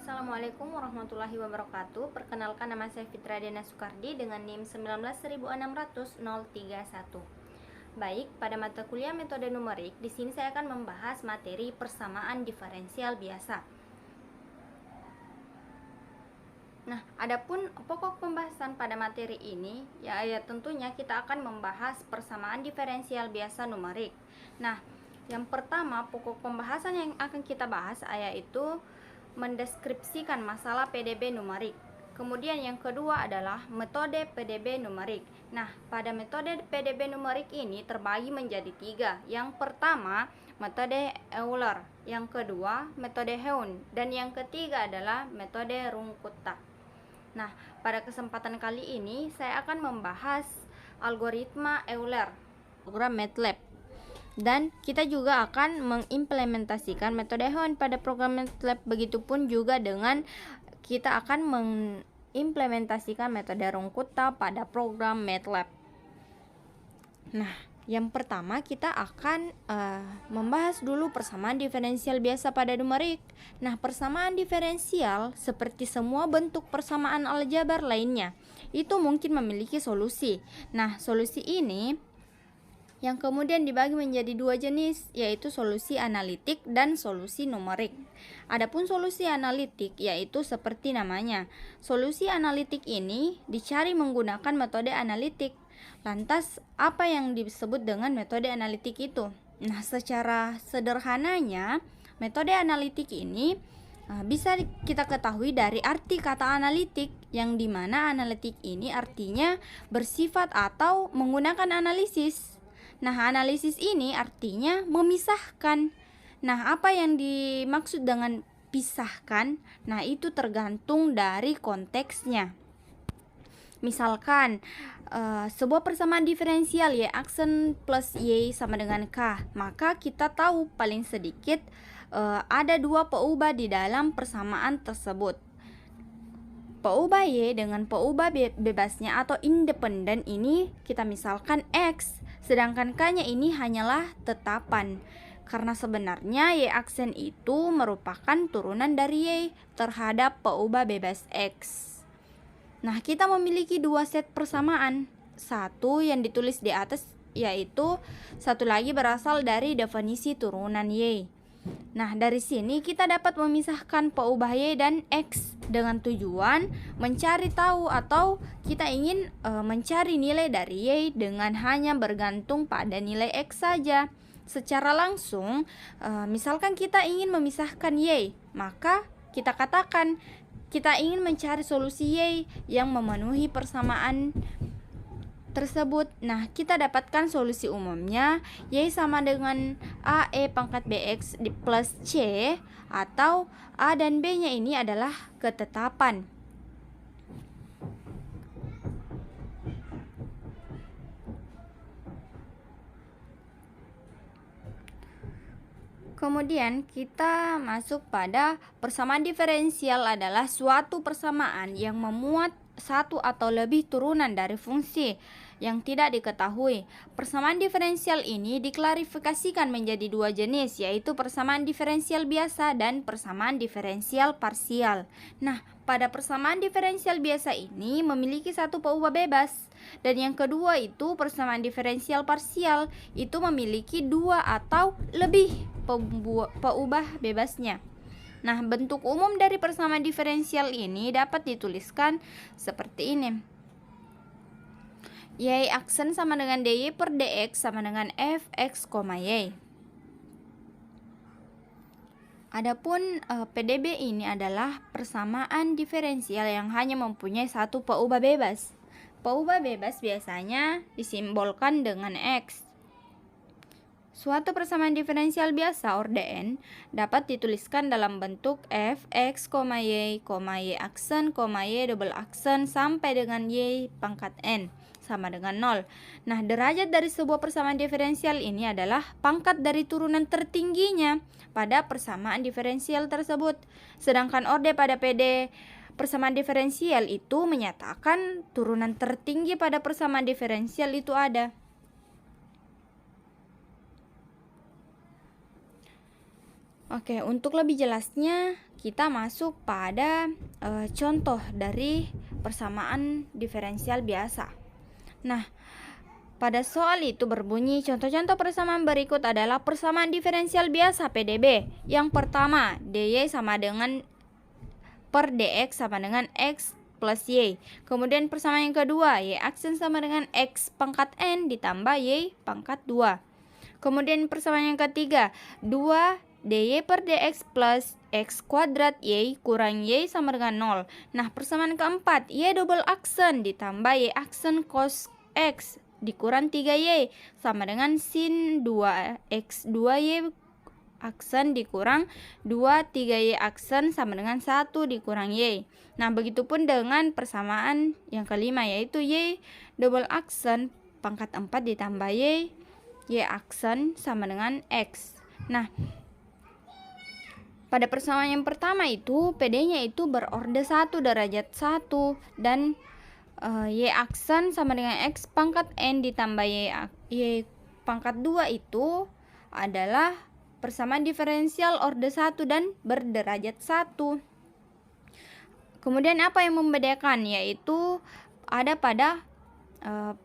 Assalamualaikum warahmatullahi wabarakatuh. Perkenalkan, nama saya Fitra Dena Sukardi dengan NIM 1960031. Baik, pada mata kuliah metode numerik, di sini saya akan membahas materi persamaan diferensial biasa. Nah, adapun pokok pembahasan pada materi ini, ya tentunya kita akan membahas persamaan diferensial biasa numerik. Nah, yang pertama pokok pembahasan yang akan kita bahas yaitu mendeskripsikan masalah PDB numerik. Kemudian yang kedua adalah metode PDB numerik. Nah, pada metode PDB numerik ini terbagi menjadi 3. Yang pertama, metode Euler. Yang kedua, metode Heun. Dan yang ketiga adalah metode Runge-Kutta. Nah, pada kesempatan kali ini saya akan membahas algoritma Euler, program MATLAB. Dan kita juga akan mengimplementasikan metode Heun pada program MATLAB. Begitupun juga dengan kita akan mengimplementasikan metode Runge-Kutta pada program MATLAB. Nah, yang pertama kita akan membahas dulu persamaan diferensial biasa pada numerik. Nah, persamaan diferensial seperti semua bentuk persamaan aljabar lainnya itu mungkin memiliki solusi. Nah, solusi ini yang kemudian dibagi menjadi 2 jenis, yaitu solusi analitik dan solusi numerik. Adapun solusi analitik yaitu seperti namanya. Solusi analitik ini dicari menggunakan metode analitik. Lantas, apa yang disebut dengan metode analitik itu? Nah, secara sederhananya, metode analitik ini bisa kita ketahui dari arti kata analitik, yang dimana analitik ini artinya bersifat atau menggunakan analisis. Nah, analisis ini artinya memisahkan. Nah, apa yang dimaksud dengan pisahkan? Nah, itu tergantung dari konteksnya. Misalkan sebuah persamaan diferensial Y aksen plus Y sama dengan K, maka kita tahu paling sedikit ada 2 peubah di dalam persamaan tersebut. Peubah Y dengan peubah bebasnya atau independen ini kita misalkan X, sedangkan K-nya ini hanyalah tetapan. Karena sebenarnya Y aksen itu merupakan turunan dari Y terhadap peubah bebas X. Nah, kita memiliki 2 set persamaan. Satu yang ditulis di atas, yaitu satu lagi berasal dari definisi turunan Y. Nah, dari sini kita dapat memisahkan peubah Y dan X dengan tujuan mencari tahu atau kita ingin mencari nilai dari Y dengan hanya bergantung pada nilai X saja. Secara langsung, misalkan kita ingin memisahkan Y, maka kita katakan kita ingin mencari solusi Y yang memenuhi persamaan tersebut. Nah, kita dapatkan solusi umumnya Y sama dengan AE pangkat BX plus C, atau A dan B nya ini adalah ketetapan. Kemudian kita masuk pada persamaan diferensial adalah suatu persamaan yang memuat satu atau lebih turunan dari fungsi yang tidak diketahui. Persamaan diferensial ini diklarifikasikan menjadi 2 jenis, yaitu persamaan diferensial biasa dan persamaan diferensial parsial. Nah, pada persamaan diferensial biasa ini memiliki satu peubah bebas, dan yang kedua itu persamaan diferensial parsial itu memiliki 2 atau lebih peubah bebasnya. Nah, bentuk umum dari persamaan diferensial ini dapat dituliskan seperti ini. Y aksen sama dengan dy per dx sama dengan fx, y. Adapun PDB ini adalah persamaan diferensial yang hanya mempunyai satu peubah bebas. Peubah bebas biasanya disimbolkan dengan X. Suatu persamaan diferensial biasa ordn dapat dituliskan dalam bentuk fx, y aksen, y double aksen sampai dengan y pangkat n sama dengan 0. Nah, derajat dari sebuah persamaan diferensial ini adalah pangkat dari turunan tertingginya pada persamaan diferensial tersebut. Sedangkan orde pada PD persamaan diferensial itu menyatakan turunan tertinggi pada persamaan diferensial itu ada. Oke, untuk lebih jelasnya kita masuk pada contoh dari persamaan diferensial biasa. Nah, pada soal itu berbunyi, contoh-contoh persamaan berikut adalah persamaan diferensial biasa PDB. Yang pertama, dy sama dengan per dx sama dengan x plus y. Kemudian persamaan yang kedua, y aksen sama dengan x pangkat n ditambah y pangkat 2. Kemudian persamaan yang ketiga, 2 dy per dx plus x kuadrat y kurang y sama dengan 0. Nah, persamaan keempat, y double aksen ditambah y aksen cos x dikurang 3y sama dengan sin 2x 2y aksen dikurang 2 3y aksen sama dengan 1 dikurang y. Nah, begitupun dengan persamaan yang kelima, yaitu y double aksen pangkat 4 ditambah y aksen sama dengan x. Nah, pada persamaan yang pertama itu PD-nya itu berorde 1 derajat 1 dan y aksen sama dengan x pangkat n ditambah y pangkat 2 itu adalah persamaan diferensial orde 1 dan berderajat 1. Kemudian apa yang membedakan, yaitu ada pada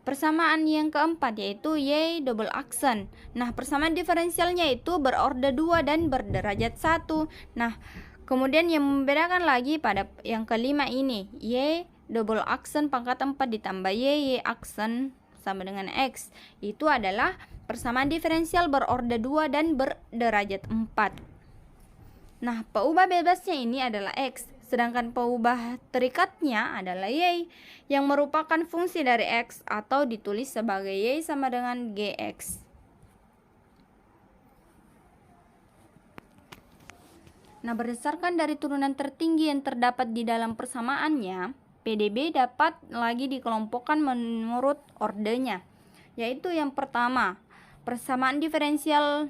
persamaan yang keempat, yaitu y double aksen. Nah, persamaan diferensialnya itu berorde 2 dan berderajat 1. Nah, kemudian yang membedakan lagi pada yang kelima ini, y double aksen pangkat 4 ditambah y aksen sama dengan x. Itu adalah persamaan diferensial berorde 2 dan berderajat 4. Nah, peubah bebasnya ini adalah x, sedangkan peubah terikatnya adalah y, yang merupakan fungsi dari x atau ditulis sebagai y sama dengan gx. Nah, berdasarkan dari turunan tertinggi yang terdapat di dalam persamaannya, PDB dapat lagi dikelompokkan menurut ordenya, yaitu yang pertama, persamaan diferensial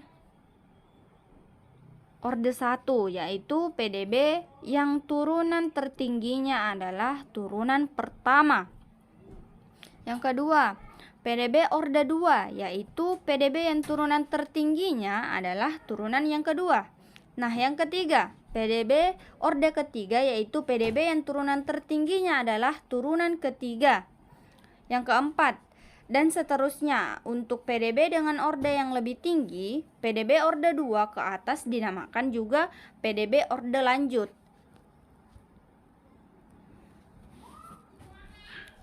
orde 1, yaitu PDB yang turunan tertingginya adalah turunan pertama. Yang kedua, PDB orde 2, yaitu PDB yang turunan tertingginya adalah turunan yang kedua. Nah, yang ketiga, PDB orde ketiga, yaitu PDB yang turunan tertingginya adalah turunan ketiga. Yang keempat, dan seterusnya. Untuk PDB dengan orde yang lebih tinggi, PDB orde 2 ke atas dinamakan juga PDB orde lanjut.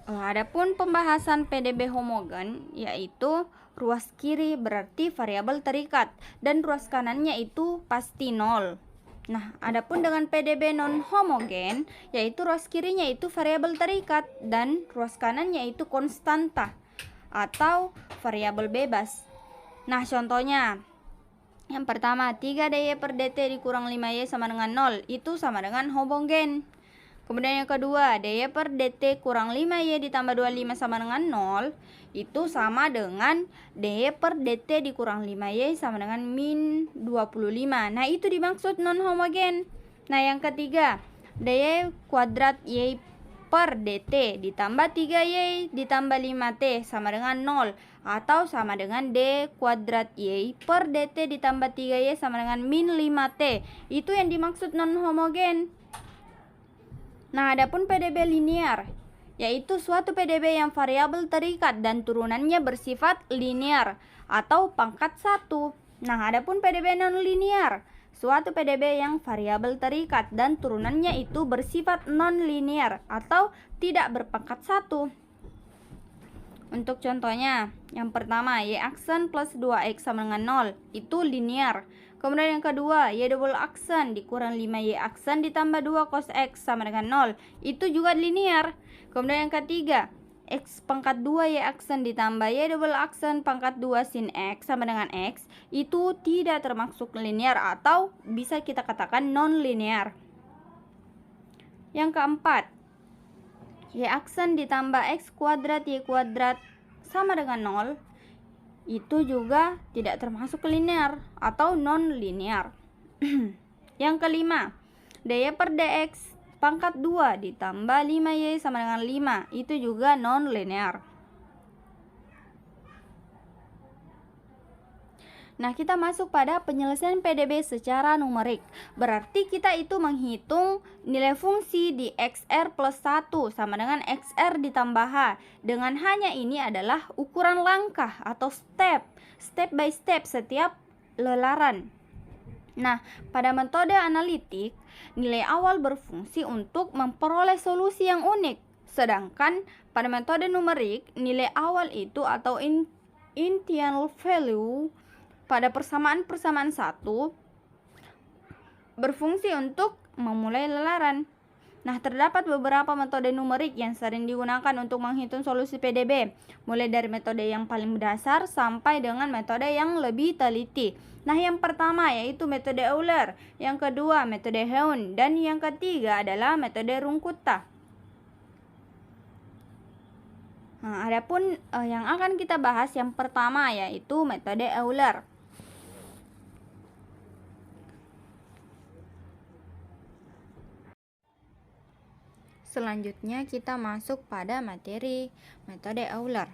Adapun pembahasan PDB homogen, yaitu ruas kiri berarti variabel terikat dan ruas kanannya itu pasti 0. Nah, adapun dengan PDB non homogen, yaitu ruas kirinya itu variabel terikat dan ruas kanannya itu konstanta atau variabel bebas. Nah, contohnya yang pertama, 3 dy per dt dikurang 5y sama dengan 0, itu sama dengan homogen. Kemudian yang kedua, dy per dt kurang 5y ditambah 25 sama dengan 0, itu sama dengan dy per dt dikurang 5y sama dengan min 25. Nah, itu dimaksud non homogen. Nah, yang ketiga, dy kuadrat y per dt ditambah 3y ditambah 5t sama dengan 0, atau sama dengan d kuadrat y per dt ditambah 3y sama dengan min 5t. Itu yang dimaksud non homogen. Nah, adapun PDB linear, yaitu suatu PDB yang variabel terikat dan turunannya bersifat linear atau pangkat 1. Nah, adapun PDB non linear, suatu PDB yang variabel terikat dan turunannya itu bersifat non linear atau tidak berpangkat 1. Untuk contohnya, yang pertama, y aksen plus 2x sama dengan 0, itu linear. Kemudian yang kedua, y double aksen dikurang 5y aksen ditambah 2 cos x sama dengan 0, itu juga linear. Kemudian yang ketiga, x pangkat 2 y aksen ditambah y double aksen pangkat 2 sin x sama dengan x, itu tidak termasuk linear atau bisa kita katakan non linear. Yang keempat, y aksen ditambah x kuadrat y kuadrat sama dengan 0, itu juga tidak termasuk linear atau non linear. Yang kelima, dy per dx pangkat 2 ditambah 5y sama dengan 5, itu juga non linear. Nah, kita masuk pada penyelesaian PDB secara numerik. Berarti kita itu menghitung nilai fungsi di XR plus 1 sama dengan XR ditambah H. Dengan hanya ini adalah ukuran langkah atau step by step setiap lelaran. Nah, pada metode analitik, nilai awal berfungsi untuk memperoleh solusi yang unik. Sedangkan pada metode numerik, nilai awal itu atau initial value pada persamaan-persamaan satu berfungsi untuk memulai lelaran. Nah, terdapat beberapa metode numerik yang sering digunakan untuk menghitung solusi PDB, mulai dari metode yang paling dasar sampai dengan metode yang lebih teliti. Nah, yang pertama yaitu metode Euler, yang kedua metode Heun, dan yang ketiga adalah metode Runge-Kutta. Nah, adapun yang akan kita bahas yang pertama yaitu metode Euler. Selanjutnya kita masuk pada materi metode Euler.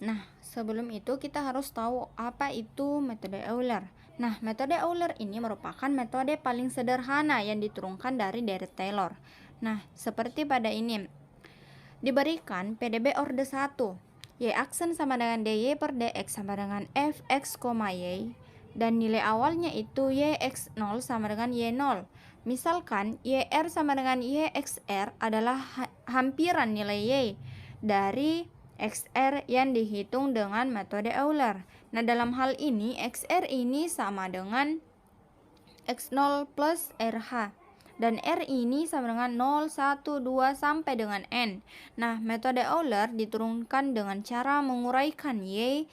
Nah, sebelum itu kita harus tahu apa itu metode Euler. Nah, metode Euler ini merupakan metode paling sederhana yang diturunkan dari Taylor. Nah, seperti pada ini. Diberikan PDB orde 1, Y aksen sama dengan dy per dx sama dengan fx, y, dan nilai awalnya itu yx0 sama dengan y0. Misalkan yr sama dengan yxr adalah hampiran nilai y dari xr yang dihitung dengan metode Euler. Nah, dalam hal ini xr ini sama dengan x0 plus rh. Dan R ini sama dengan 0, 1, 2, sampai dengan N. Nah, metode Euler diturunkan dengan cara menguraikan Y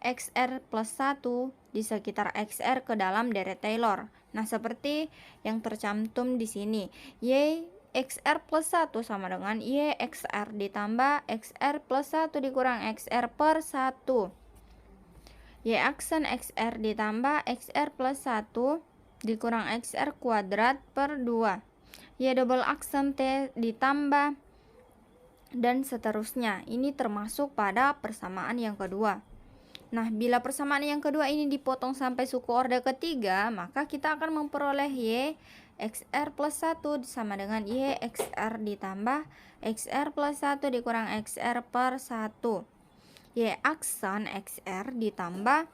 XR plus 1 di sekitar XR ke dalam deret Taylor. Nah, seperti yang tercantum di sini. Y XR plus 1 sama dengan Y XR ditambah XR plus 1 dikurang XR per 1. Y aksen XR ditambah XR plus 1 dikurang XR kuadrat per 2. Y double aksen T ditambah dan seterusnya. Ini termasuk pada persamaan yang kedua. Nah, bila persamaan yang kedua ini dipotong sampai suku orde ketiga, maka kita akan memperoleh Y XR plus 1 sama dengan Y XR ditambah XR plus 1 dikurang XR per 1. Y aksen XR ditambah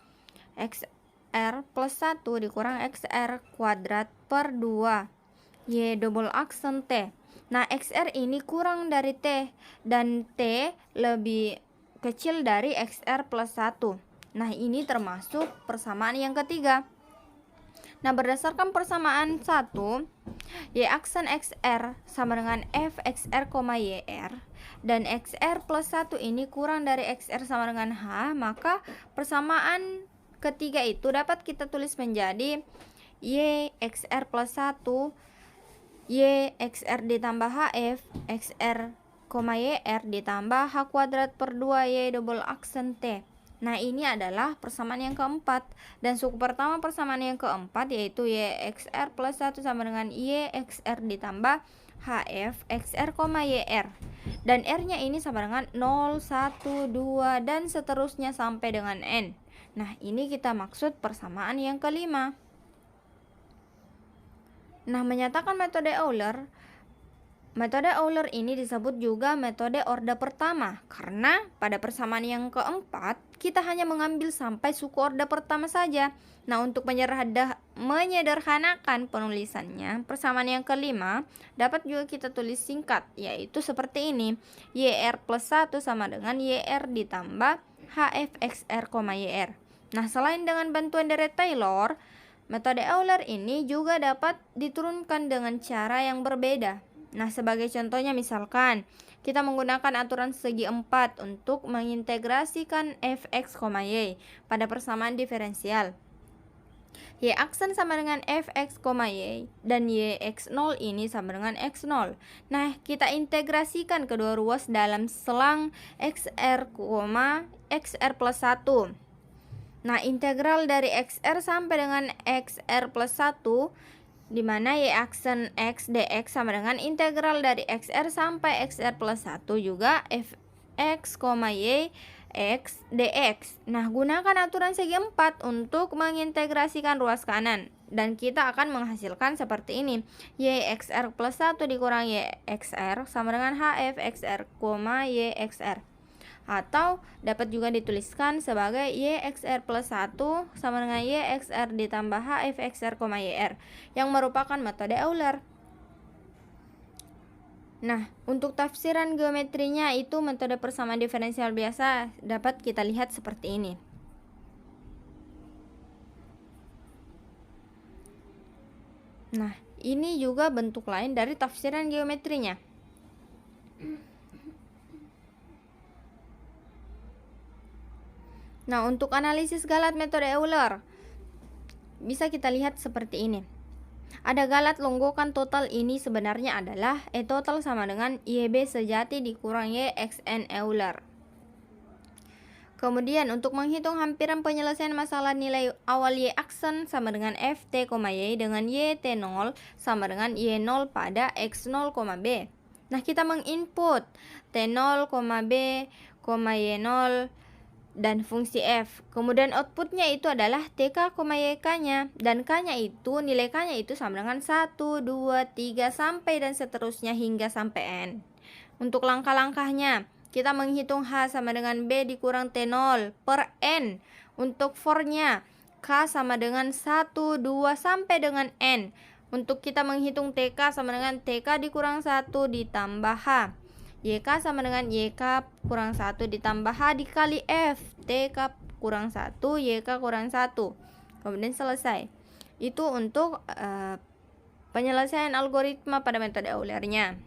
XR plus 1 dikurang XR kuadrat per 2. Y double aksen T. Nah, XR ini kurang dari T dan T lebih kecil dari XR plus 1. Nah, ini termasuk persamaan yang ketiga. Nah, berdasarkan persamaan 1, Y aksen XR sama dengan FXR, YR, dan XR plus 1 ini kurang dari XR sama dengan H, maka persamaan ketiga itu dapat kita tulis menjadi Y XR plus 1 Y XR ditambah HF XR, YR ditambah H kuadrat per 2 Y double aksen T. Nah, ini adalah persamaan yang keempat. Dan suku pertama persamaan yang keempat yaitu Y XR plus 1 sama dengan Y XR ditambah HF XR, YR. Dan R-nya ini sama dengan 0, 1, 2, dan seterusnya sampai dengan N. Nah, ini kita maksud persamaan yang kelima. Nah, menyatakan metode Euler. Metode Euler ini disebut juga metode orde pertama karena pada persamaan yang keempat kita hanya mengambil sampai suku orde pertama saja. Nah, untuk menyederhanakan penulisannya, persamaan yang kelima dapat juga kita tulis singkat, yaitu seperti ini. YR plus 1 sama dengan YR ditambah HF XR, YR. Nah, selain dengan bantuan deret Taylor, metode Euler ini juga dapat diturunkan dengan cara yang berbeda. Nah, sebagai contohnya misalkan kita menggunakan aturan segi 4 untuk mengintegrasikan fx, y pada persamaan diferensial. Y aksen sama dengan fx, y dan y x0 ini sama dengan x0. Nah, kita integrasikan kedua ruas dalam selang xr, xr plus 1. Nah, integral dari XR sampai dengan XR plus 1, di mana Y aksen X dx sama dengan integral dari XR sampai XR plus 1 juga Fx, Y X dx. Nah, gunakan aturan segi 4 untuk mengintegrasikan ruas kanan. Dan kita akan menghasilkan seperti ini. YXR plus 1 dikurang YXR sama dengan HF XR, YXR. Atau dapat juga dituliskan sebagai YXR plus 1 sama dengan YXR ditambah HF XR, YR, yang merupakan metode Euler. Nah, untuk tafsiran geometrinya itu metode persamaan diferensial biasa dapat kita lihat seperti ini. Nah, ini juga bentuk lain dari tafsiran geometrinya. Nah, untuk analisis galat metode Euler bisa kita lihat seperti ini. Ada galat longgokan total ini sebenarnya adalah E total sama dengan YB sejati dikurang YXN Euler. Kemudian untuk menghitung hampiran penyelesaian masalah nilai awal Y aksen sama dengan FT, Y dengan YT0 sama dengan Y0 pada X0, B. Nah, kita menginput T0, B, Y0 dan fungsi f. Kemudian outputnya itu adalah TK, YK-nya. Dan K-nya itu, nilai K-nya itu sama dengan 1, 2, 3, sampai dan seterusnya hingga sampai N. Untuk langkah-langkahnya, kita menghitung H sama dengan B dikurang T0 per N. Untuk for-nya, K sama dengan 1, 2, sampai dengan N. Untuk kita menghitung TK sama dengan TK dikurang 1 ditambah H. YK sama dengan YK kurang 1 ditambah H dikali F. TK kurang 1, YK kurang 1. Kemudian selesai. Itu untuk penyelesaian algoritma pada metode Eulernya.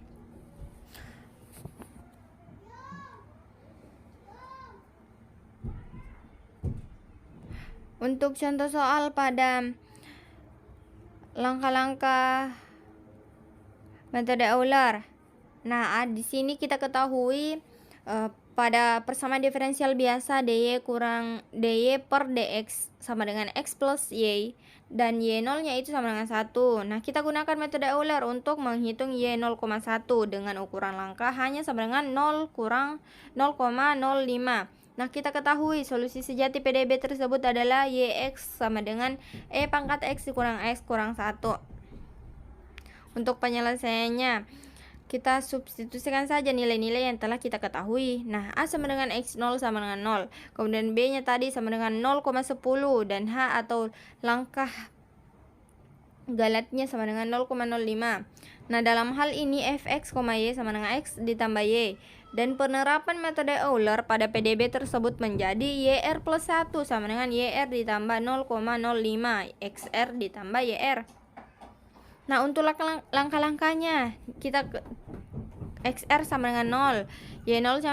Untuk contoh soal pada langkah-langkah metode Euler. Nah, di sini kita ketahui pada persamaan diferensial biasa dy per dx sama dengan x plus y dan y0 nya itu sama dengan 1. Nah, kita gunakan metode Euler untuk menghitung y0,1 dengan ukuran langkah hanya sama dengan 0 kurang 0,05. Nah, kita ketahui solusi sejati PDB tersebut adalah yx sama dengan e pangkat x dikurang x kurang 1. Untuk penyelesaiannya, kita substitusikan saja nilai-nilai yang telah kita ketahui. Nah, A sama dengan X0 sama dengan 0. Kemudian B-nya tadi sama dengan 0,10 dan H atau langkah galatnya sama dengan 0,05. Nah, dalam hal ini Fx, Y sama dengan X ditambah Y. Dan penerapan metode Euler pada PDB tersebut menjadi YR plus 1 sama dengan YR ditambah 0,05 XR ditambah YR. Nah, untuk langkah-langkahnya, kita XR sama dengan 0, Y0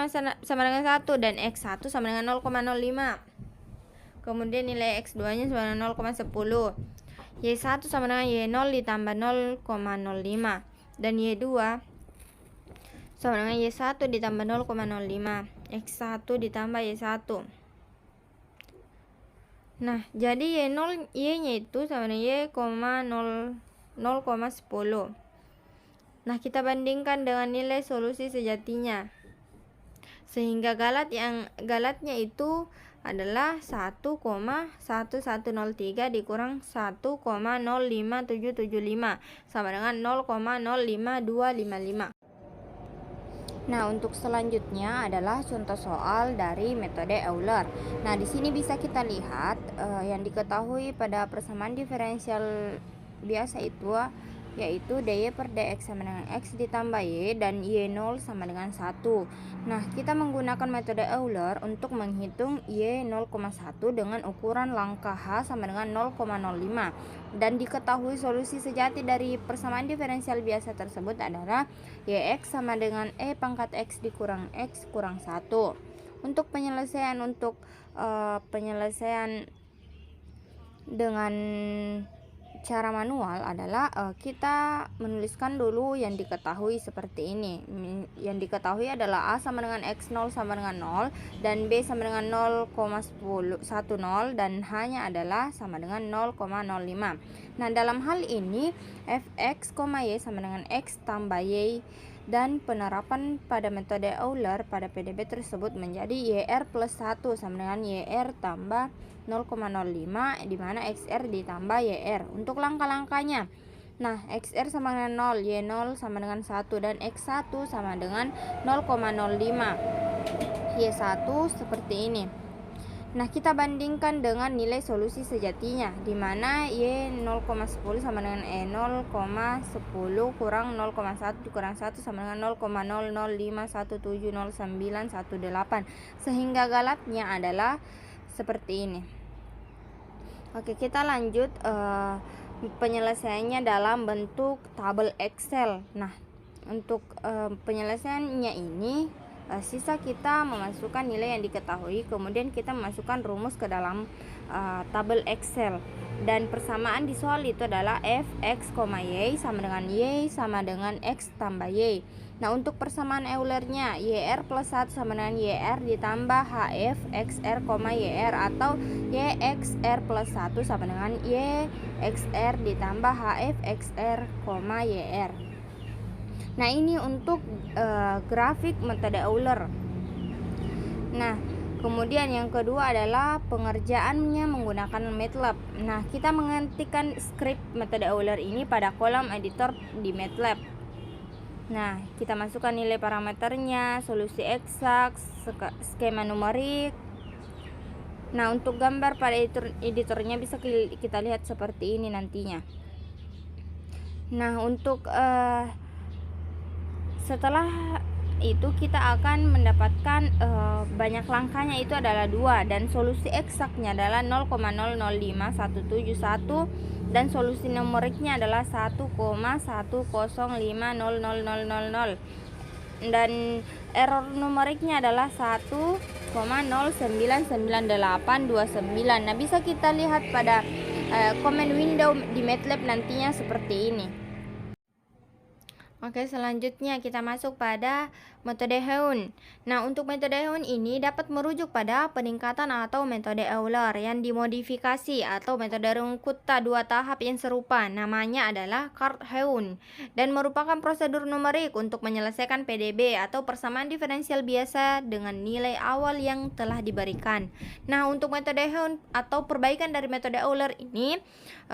sama dengan 1, dan X1 sama dengan 0,05. Kemudian nilai X2 nya sama dengan 0,10. Y1 sama dengan Y0 ditambah 0,05. Dan Y2 sama dengan Y1 ditambah 0,05. X1 ditambah Y1. Nah, jadi Y nya itu sama dengan Y,0,10. Nah, kita bandingkan dengan nilai solusi sejatinya. Sehingga galatnya itu adalah 1,1103 dikurang 1,05775 sama dengan 0,05255. Nah, untuk selanjutnya adalah contoh soal dari metode Euler. Nah, di sini bisa kita lihat yang diketahui pada persamaan diferensial biasa itu yaitu dy per dx sama dengan x ditambah y dan y0 sama dengan 1. Nah, kita menggunakan metode Euler untuk menghitung y0,1 dengan ukuran langkah h sama dengan 0,05 dan diketahui solusi sejati dari persamaan diferensial biasa tersebut adalah yx sama dengan e pangkat x dikurang x kurang 1. Untuk penyelesaian dengan cara manual adalah kita menuliskan dulu yang diketahui seperti ini. Yang diketahui adalah A sama dengan X0 sama dengan 0 dan B sama dengan 0,10 dan H-nya adalah sama dengan 0,05. Nah, dalam hal ini Fx, Y sama dengan X tambah Y dan penerapan pada metode Euler pada PDB tersebut menjadi YR plus 1 sama dengan YR tambah 0,05, di mana XR ditambah YR. Untuk langkah-langkahnya, nah, XR sama dengan 0, Y0 sama dengan 1, dan X1 sama dengan 0,05, Y1 seperti ini. Nah, kita bandingkan dengan nilai solusi sejatinya, di mana Y 0,10 sama dengan E 0,10 kurang 0,1 dikurang 1 sama dengan 0,0051709118, sehingga galatnya adalah seperti ini. Oke, kita lanjut penyelesaiannya dalam bentuk tabel Excel. Nah, untuk penyelesaiannya ini, sisa kita memasukkan nilai yang diketahui, kemudian kita memasukkan rumus ke dalam tabel Excel, dan persamaan di soal itu adalah fx, y sama dengan x tambah y. Nah, untuk persamaan Eulernya, YR plus 1 sama dengan YR ditambah HF XR, YR, atau YXR plus 1 sama dengan YXR ditambah HF XR, YR. Nah, ini untuk grafik metode Euler. Nah, kemudian yang kedua adalah pengerjaannya menggunakan MATLAB. Nah, kita mengetikkan skrip metode Euler ini pada kolom editor di MATLAB. Nah, kita masukkan nilai parameternya, solusi eksak, skema numerik. Nah, untuk gambar pada editornya bisa kita lihat seperti ini nantinya. Nah, untuk setelah itu kita akan mendapatkan banyak langkahnya, itu adalah 2, dan solusi eksaknya adalah 0,005171, dan solusi numeriknya adalah 1,1050000, dan error numeriknya adalah 1,099829. Nah, bisa kita lihat pada command window di MATLAB nantinya seperti ini. Oke, selanjutnya kita masuk pada metode Heun. Nah, untuk metode Heun ini dapat merujuk pada peningkatan atau metode Euler yang dimodifikasi, atau metode Runge-Kutta 2 tahap yang serupa, namanya adalah Kart-Heun, dan merupakan prosedur numerik untuk menyelesaikan PDB atau persamaan diferensial biasa dengan nilai awal yang telah diberikan. Nah, untuk metode Heun atau perbaikan dari metode Euler ini,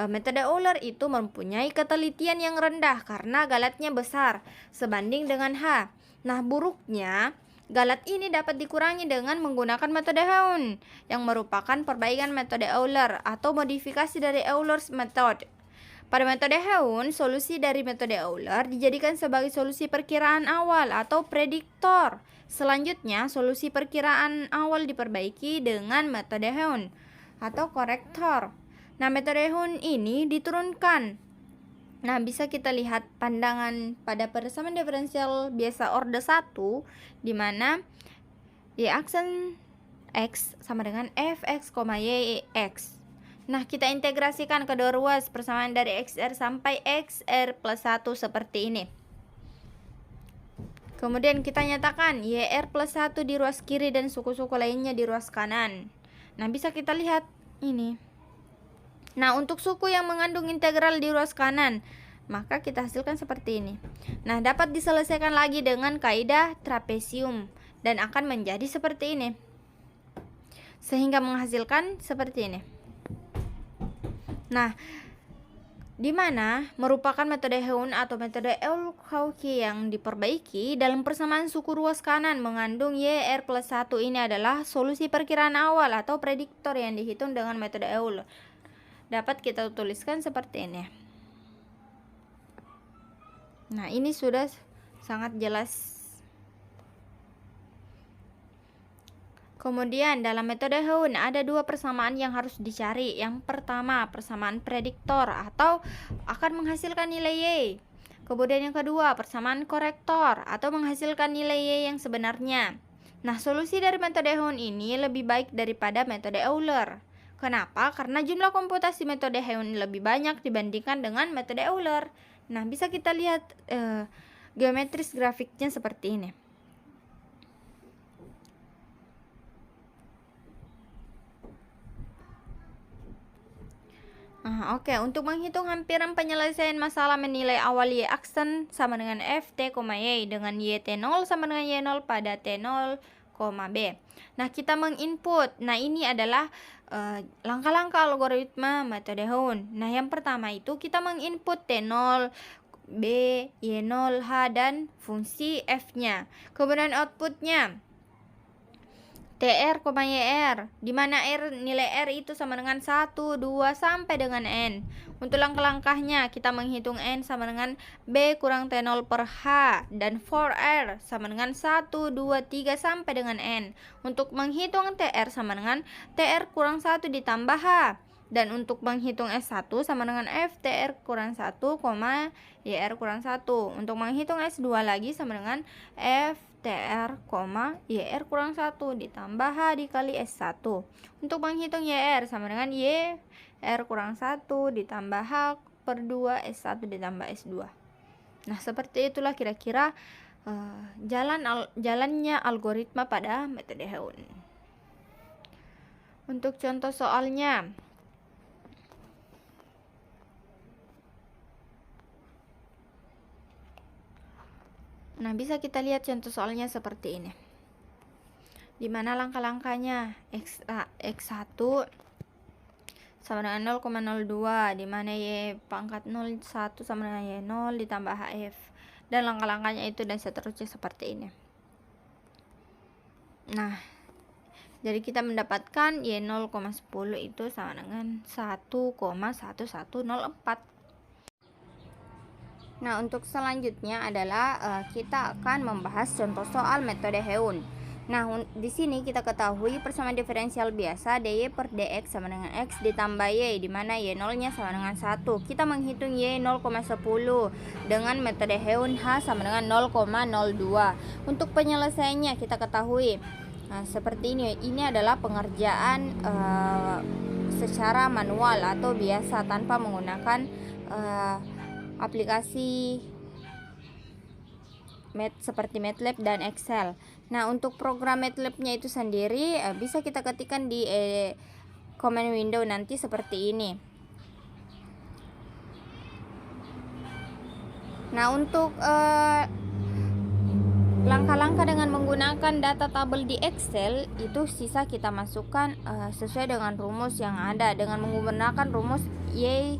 metode Euler itu mempunyai ketelitian yang rendah karena galatnya besar sebanding dengan H. Nah, buruknya, galat ini dapat dikurangi dengan menggunakan metode Heun, yang merupakan perbaikan metode Euler atau modifikasi dari Euler's method. Pada metode Heun, solusi dari metode Euler dijadikan sebagai solusi perkiraan awal atau prediktor. Selanjutnya, solusi perkiraan awal diperbaiki dengan metode Heun atau korektor. Nah, metode Heun ini diturunkan. Nah, bisa kita lihat pandangan pada persamaan diferensial biasa orde 1, di mana y aksen x sama dengan fx, y x. Nah, kita integrasikan kedua ruas persamaan dari xr sampai xr plus 1 seperti ini. Kemudian kita nyatakan yr plus 1 di ruas kiri dan suku-suku lainnya di ruas kanan. Nah, bisa kita lihat ini. Nah, untuk suku yang mengandung integral di ruas kanan, maka kita hasilkan seperti ini. Nah, dapat diselesaikan lagi dengan kaidah trapesium dan akan menjadi seperti ini, sehingga menghasilkan seperti ini. Nah, di mana merupakan metode Heun atau metode Euler-Cauchy yang diperbaiki dalam persamaan suku ruas kanan mengandung YR plus 1 ini adalah solusi perkiraan awal atau prediktor yang dihitung dengan metode Euler. Dapat kita tuliskan seperti ini. Nah, ini sudah sangat jelas. Kemudian dalam metode Heun ada 2 persamaan yang harus dicari. Yang pertama, persamaan prediktor atau akan menghasilkan nilai Y. Kemudian yang kedua, persamaan korektor atau menghasilkan nilai Y yang sebenarnya. Nah, solusi dari metode Heun ini lebih baik daripada metode Euler. Kenapa? Karena jumlah komputasi metode Heun lebih banyak dibandingkan dengan metode Euler. Nah, bisa kita lihat geometris grafiknya seperti ini. Nah, Nah, oke. Untuk menghitung hampiran penyelesaian masalah menilai awal Y aksen sama dengan F T, Y dengan Y T0 sama dengan Y0 pada T0, B. Nah, kita menginput. Nah, ini adalah langkah-langkah algoritma metode Hoon. Nah, yang pertama itu kita menginput T0, B, Y0, H, dan fungsi F-nya. Kemudian outputnya TR, YR, di mana nilai R itu sama dengan 1, 2, sampai dengan N. Untuk langkah-langkahnya, kita menghitung N sama dengan B kurang T0 per H, dan for R sama dengan 1, 2, 3, sampai dengan N. Untuk menghitung TR sama dengan TR kurang 1 ditambah H. Dan untuk menghitung S1 sama dengan F TR kurang 1, YR kurang 1. Untuk menghitung S2 lagi sama dengan F TR, YR kurang 1 ditambah H dikali S1. Untuk menghitung YR sama dengan YR kurang 1 ditambah H per 2 S1 ditambah S2. Nah, seperti itulah kira-kira jalannya algoritma pada metode Hoon. Untuk contoh soalnya, nah, bisa kita lihat contoh soalnya seperti ini. Di mana langkah-langkahnya X1 sama dengan 0,02, di mana Y pangkat 01 sama dengan Y0 ditambah HF. Dan langkah-langkahnya itu dan seterusnya seperti ini. Nah, jadi kita mendapatkan Y0,10 itu sama dengan 1,1104. Nah, untuk selanjutnya adalah kita akan membahas contoh soal metode Hoon. Nah, di sini kita ketahui persamaan diferensial biasa dy per dx sama dengan x ditambah y, di mana y0-nya sama dengan 1. Kita menghitung y 0,10 dengan metode Hoon h sama dengan 0,02. Untuk penyelesaiannya kita ketahui seperti ini. Ini adalah pengerjaan secara manual atau biasa tanpa menggunakan aplikasi seperti MATLAB dan Excel. Nah, untuk program MATLAB-nya itu sendiri bisa kita ketikkan di command window nanti seperti ini. Nah, untuk langkah-langkah dengan menggunakan data tabel di Excel itu sisa kita masukkan sesuai dengan rumus yang ada dengan menggunakan rumus Y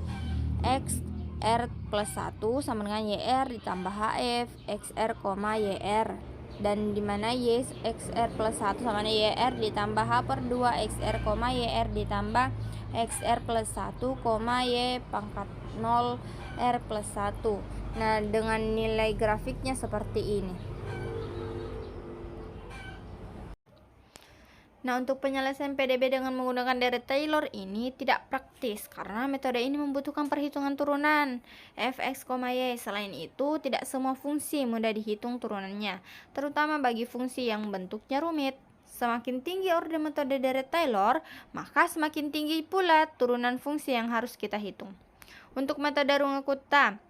X R plus 1 sama dengan YR ditambah HF XR, YR, dan dimana Y XR plus 1 sama dengan YR ditambah H per 2 XR, YR ditambah XR plus 1, Y pangkat 0 R plus 1. Nah, dengan nilai grafiknya seperti ini. Nah, untuk penyelesaian PDB dengan menggunakan deret Taylor ini tidak praktis karena metode ini membutuhkan perhitungan turunan fx, y. Selain itu, tidak semua fungsi mudah dihitung turunannya, terutama bagi fungsi yang bentuknya rumit. Semakin tinggi orde metode deret Taylor, maka semakin tinggi pula turunan fungsi yang harus kita hitung. Untuk metode Runge-Kutta,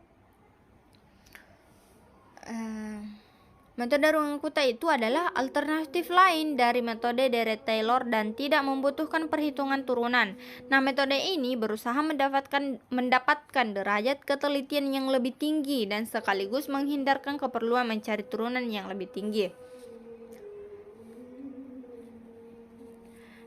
metode Runge-Kutta itu adalah alternatif lain dari metode deret Taylor dan tidak membutuhkan perhitungan turunan. Nah, metode ini berusaha mendapatkan derajat ketelitian yang lebih tinggi dan sekaligus menghindarkan keperluan mencari turunan yang lebih tinggi.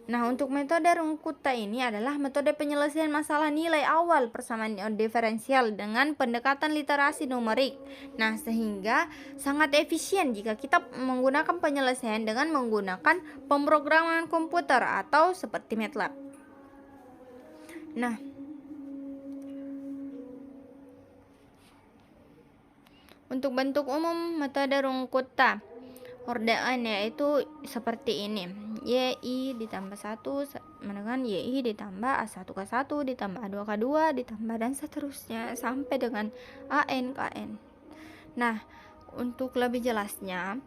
Nah, untuk metode Runge-Kutta ini adalah metode penyelesaian masalah nilai awal persamaan diferensial dengan pendekatan literasi numerik. Nah, sehingga sangat efisien jika kita menggunakan penyelesaian dengan menggunakan pemrograman komputer atau seperti MATLAB. Nah, untuk bentuk umum metode Runge-Kutta ordeannya itu seperti ini. YI ditambah 1 dengan YI ditambah A1 K1 ditambah A2 K2 ditambah dan seterusnya sampai dengan AN KN. Nah, untuk lebih jelasnya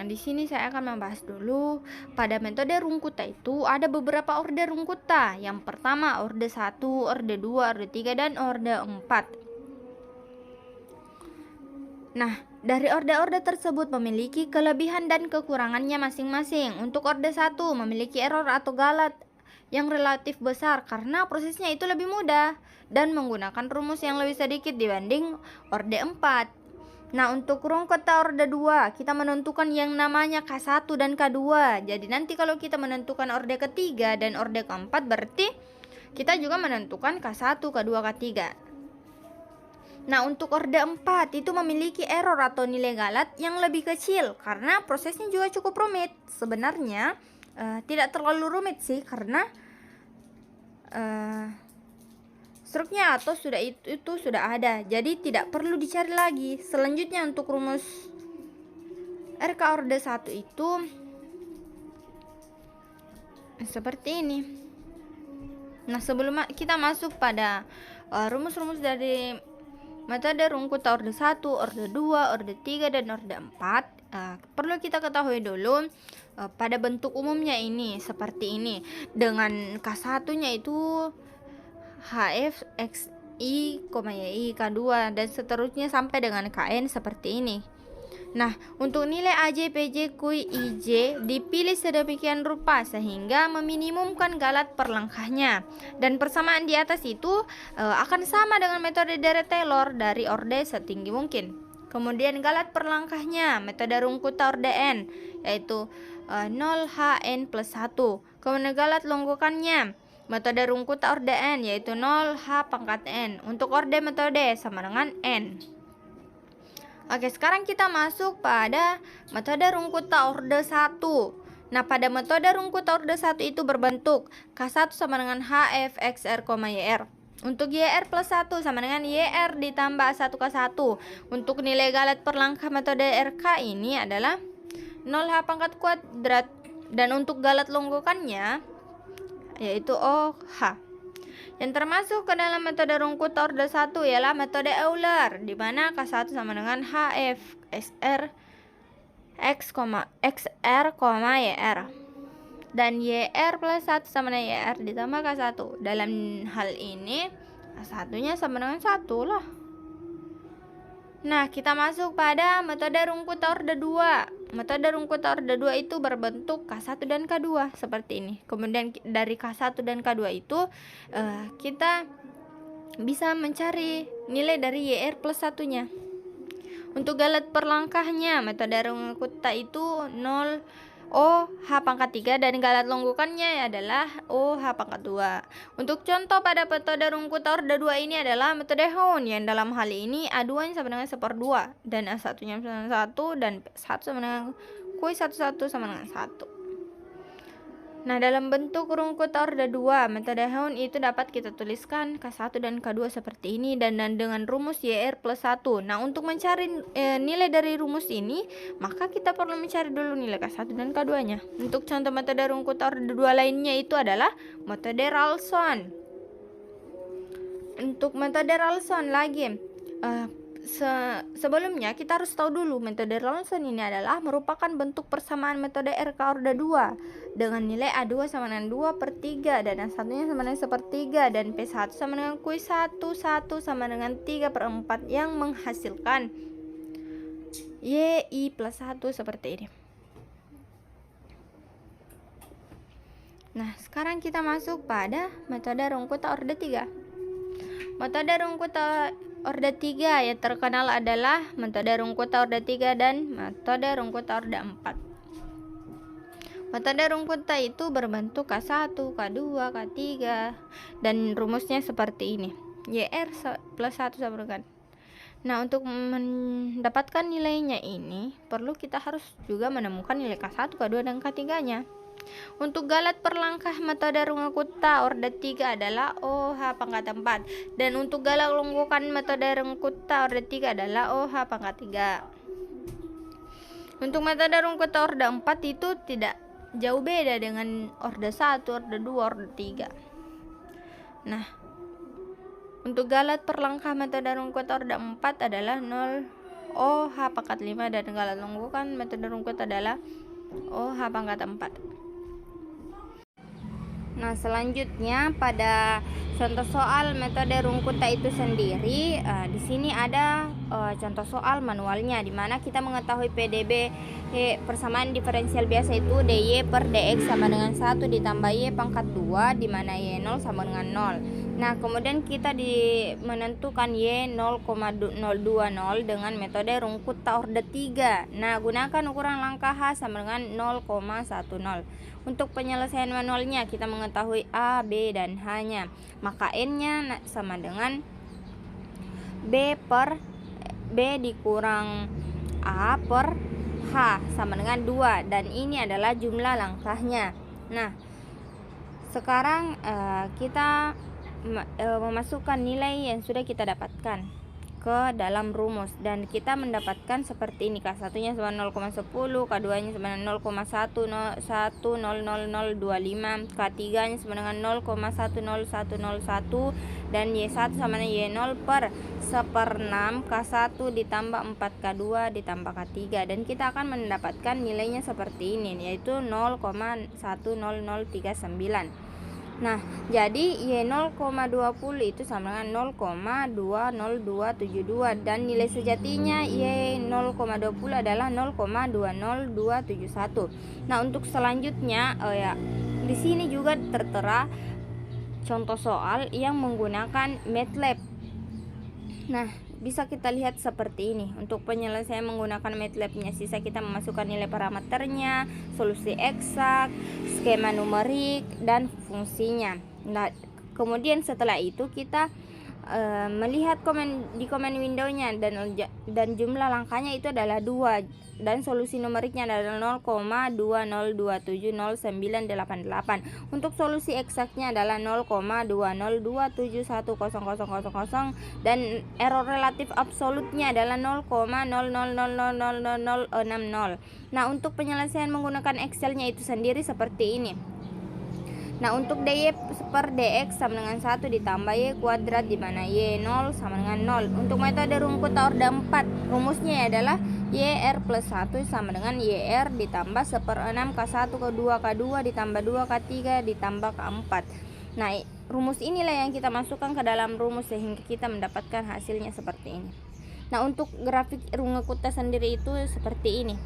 di sini saya akan membahas dulu pada metode Runge-Kutta itu ada beberapa orde Runge-Kutta. Yang pertama orde 1, orde 2, orde 3 dan orde 4. Nah, dari orde-orde tersebut memiliki kelebihan dan kekurangannya masing-masing. Untuk orde 1 memiliki error atau galat yang relatif besar karena prosesnya itu lebih mudah dan menggunakan rumus yang lebih sedikit dibanding orde 4. Nah, untuk rungkota orde 2, kita menentukan yang namanya K1 dan K2. Jadi nanti kalau kita menentukan orde ketiga dan orde keempat, berarti kita juga menentukan K1, K2, K3. Nah, untuk orde 4 itu memiliki error atau nilai galat yang lebih kecil karena prosesnya juga cukup rumit. Sebenarnya tidak terlalu rumit sih karena struknya atau itu sudah ada, jadi tidak perlu dicari lagi. Selanjutnya untuk rumus RK orde 1 itu seperti ini. Nah, sebelum kita masuk pada rumus-rumus dari metode rungkut orde 1, orde 2, orde 3, dan orde 4, perlu kita ketahui dulu pada bentuk umumnya ini seperti ini. Dengan K1-nya itu HF X I, YI, K2 dan seterusnya sampai dengan KN seperti ini. Nah, untuk nilai AJ, PJ, QI, IJ dipilih sedemikian rupa sehingga meminimumkan galat per langkahnya. Dan persamaan di atas itu akan sama dengan metode Deret-Taylor dari orde setinggi mungkin. Kemudian galat per langkahnya metode Rungkutta orde N, yaitu 0HN plus 1. Kemudian galat longgokannya metode Rungkutta orde N, yaitu 0H pangkat N. Untuk orde metode sama dengan N. Oke, sekarang kita masuk pada metode Rungkutta orde 1. Nah, pada metode Rungkutta orde 1 itu berbentuk K1 sama dengan HF XR, YR. Untuk YR plus 1 sama dengan YR ditambah 1K1. Untuk nilai galat per langkah metode RK ini adalah 0H pangkat kuadrat. Dan untuk galat longgokannya yaitu OH. Yang termasuk ke dalam metode Rungkutta orde 1 ialah metode Euler, di mana K1 sama dengan HF XR YR. Dan YR plus 1 sama dengan YR ditambah K1. Dalam hal ini K1-nya sama dengan 1 lah. Nah, kita masuk pada metode Rungkutta orde 2. Metode Rungkutta orde 2 itu berbentuk K1 dan K2 seperti ini. Kemudian dari K1 dan K2 itu kita bisa mencari nilai dari YR plus 1-nya. Untuk galat per langkahnya metode Rungkutta itu 0 OH pangkat 3 dan galat longgokannya adalah OH pangkat 2. Untuk contoh pada metode Rungkutta orde 2 ini adalah metode Hone, yang dalam hal ini A2 nya sama dengan 1/2 dan A1 nya sama dengan 1 dan 1 sama dengan QI 1 sama dengan 1. Nah, dalam bentuk Rungkutta orde 2 metode Hone itu dapat kita tuliskan K1 dan K2 seperti ini dan dengan rumus YR plus 1. Nah, untuk mencari nilai dari rumus ini, maka kita perlu mencari dulu nilai K1 dan K2-nya. Untuk contoh metode Rungkutta orde 2 lainnya itu adalah metode Ralson. Untuk metode Ralson lagi, sebelumnya kita harus tahu dulu metode Ralson ini adalah merupakan bentuk persamaan metode RK orde 2 dengan nilai A2 sama dengan 2/3 dan A1 nya sama dengan 1/3 dan P1 sama dengan QI 1 sama dengan 3/4 yang menghasilkan YI plus 1 seperti ini. Nah, sekarang kita masuk pada metode Rungkutta orde 3. Metode Rungkutta orde 3 yang terkenal adalah metode Rungkutta orde 3 dan metode Rungkutta orde 4. Metode Rungkutta itu berbentuk K1, K2, K3 dan rumusnya seperti ini. YR plus 1 sama dengan. Nah, untuk mendapatkan nilainya ini perlu kita harus juga menemukan nilai K1, K2 dan K3-nya. Untuk galat per langkah metode Rungkutta orde 3 adalah OH pangkat 4 dan untuk galat longgokan metode Rungkutta orde 3 adalah OH pangkat 3. Untuk metode Rungkutta orde 4 itu tidak jauh beda dengan orde 1, orde 2, orde 3. Nah, untuk galat per langkah metode Rungkutta orde 4 adalah 0 OH pangkat 5 dan galat longgokan metode Rungkutta adalah OH pangkat 4. Nah, selanjutnya pada contoh soal metode Rungkutta itu sendiri, di sini ada contoh soal manualnya, di mana kita mengetahui PDB persamaan diferensial biasa itu dy per dx sama dengan 1 ditambah y pangkat 2, di mana y 0 sama dengan 0. Nah, kemudian kita menentukan y 0,020 dengan metode Rungkutta orde 3. Nah, gunakan ukuran langkah H sama dengan 0,10. Untuk penyelesaian manualnya kita mengetahui A, B, dan H-nya. Maka N-nya sama dengan B dikurang A per H sama dengan 2, dan ini adalah jumlah langkahnya. Nah, sekarang kita memasukkan nilai yang sudah kita dapatkan ke dalam rumus, dan kita mendapatkan seperti ini. K1-nya sama 0,10, K2-nya sama dengan 0,1100025, K3-nya sama dengan 0,10101, dan Y1 sama dengan Y0 per 1/6 K1 ditambah 4 K2 ditambah K3, dan kita akan mendapatkan nilainya seperti ini, yaitu 0,10039. Nah, jadi Y0,20 itu sama dengan 0,20272, dan nilai sejatinya Y0,20 adalah 0,20271. Nah, untuk selanjutnya di sini juga tertera contoh soal yang menggunakan MATLAB. Nah, bisa kita lihat seperti ini. Untuk penyelesaian menggunakan MATLAB-nya, sisa kita memasukkan nilai parameternya, solusi eksak, skema numerik, dan fungsinya. Nah, kemudian setelah itu kita melihat di komen window-nya, dan jumlah langkahnya itu adalah 2, dan solusi numeriknya adalah 0,202709888. Untuk solusi eksaknya adalah 0,202710000, dan error relatif absolutnya adalah 0,00000060. Nah, untuk penyelesaian menggunakan Excel-nya itu sendiri seperti ini. Nah, untuk dy per dx sama dengan 1 ditambah y kuadrat, di mana y 0 sama dengan 0. Untuk metode Rungkutta orde 4, rumusnya adalah yr plus 1 sama dengan yr ditambah 1/6 K1 ke 2 K2 ditambah 2 K3 ditambah K4. Nah, rumus inilah yang kita masukkan ke dalam rumus sehingga kita mendapatkan hasilnya seperti ini. Nah, untuk grafik Rungkutta sendiri itu seperti ini.